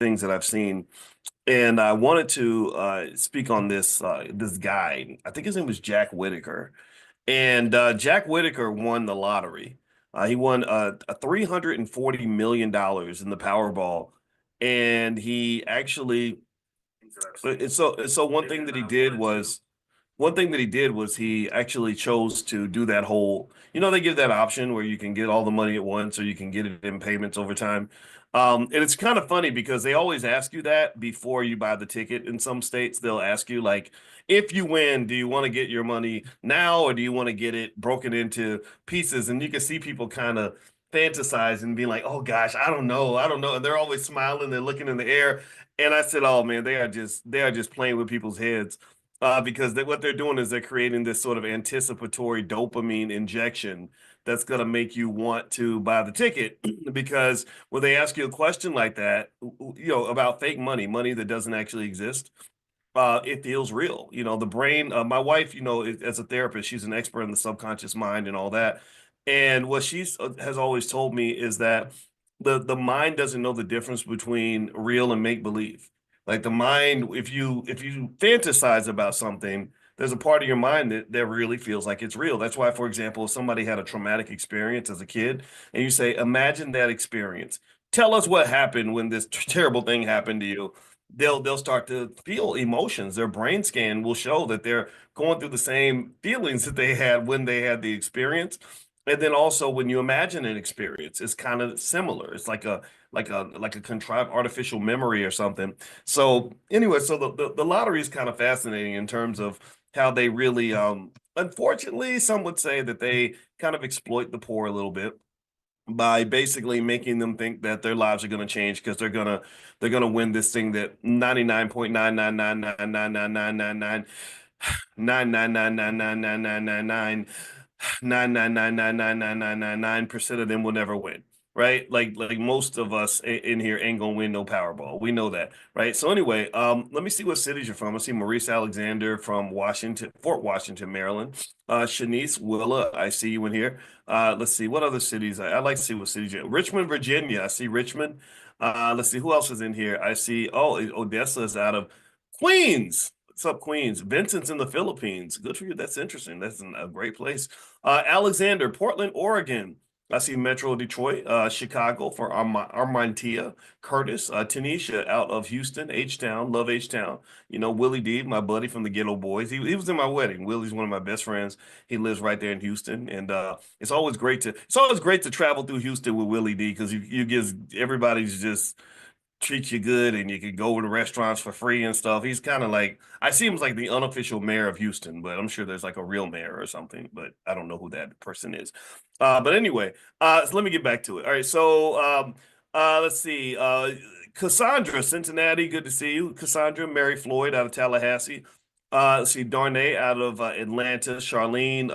things that I've seen, and I wanted to speak on this guy. I think his name was Jack Whitaker, and Jack Whitaker won the lottery. He won a $340 million in the Powerball, and he actually so one thing that he did was he actually chose to do that whole, they give that option where you can get all the money at once or you can get it in payments over time. And it's kind of funny because they always ask you that before you buy the ticket. In some states, they'll ask you, like, if you win, do you want to get your money now or do you want to get it broken into pieces? And you can see people kind of fantasize and be like, oh gosh, I don't know. I don't know. And they're always smiling, they're looking in the air. And I said, oh man, they are just playing with people's heads because what they're doing is they're creating this sort of anticipatory dopamine injection that's going to make you want to buy the ticket because when they ask you a question like that, about fake money, money that doesn't actually exist, it feels real. The brain, my wife, as a therapist, she's an expert in the subconscious mind and all that. And what she's has always told me is that the mind doesn't know the difference between real and make believe. Like the mind, if you fantasize about something, there's a part of your mind that really feels like it's real. That's why, for example, if somebody had a traumatic experience as a kid, and you say, imagine that experience. Tell us what happened when this terrible thing happened to you. They'll start to feel emotions. Their brain scan will show that they're going through the same feelings that they had when they had the experience. And then also when you imagine an experience, it's kind of similar. It's like a contrived artificial memory or something. So anyway, so the lottery is kind of fascinating in terms of how they really unfortunately some would say that they kind of exploit the poor a little bit by basically making them think that their lives are going to change because they're gonna win this thing that 99.99999999999999999% of them will never win, right? Like most of us in here ain't gonna win no Powerball. We know that, right? So anyway, let me see what cities you're from. I see Maurice Alexander from Washington, Fort Washington, Maryland. Shanice Willa, I see you in here. Let's see what other cities. I'd like to see what cities you're. Richmond, Virginia. I see Richmond. Let's see who else is in here. I see. Oh, Odessa is out of Queens. What's up, Queens? Vincent's in the Philippines. Good for you. That's interesting. That's a great place. Alexander, Portland, Oregon. I see Metro Detroit, Chicago for Armantia, Curtis, Tanisha out of Houston, H-Town, love H-Town. Willie D, my buddy from the Ghetto Boys. He was in my wedding. Willie's one of my best friends. He lives right there in Houston, and it's always great to travel through Houston with Willie D because you gives everybody's just treats you good and you can go to restaurants for free and stuff. He's kind of like, I see him as like the unofficial mayor of Houston, but I'm sure there's like a real mayor or something, but I don't know who that person is. But anyway, so let me get back to it. All right, so let's see. Cassandra, Cincinnati, good to see you. Cassandra, Mary Floyd out of Tallahassee. Let's see, Darnay out of Atlanta, Charlene.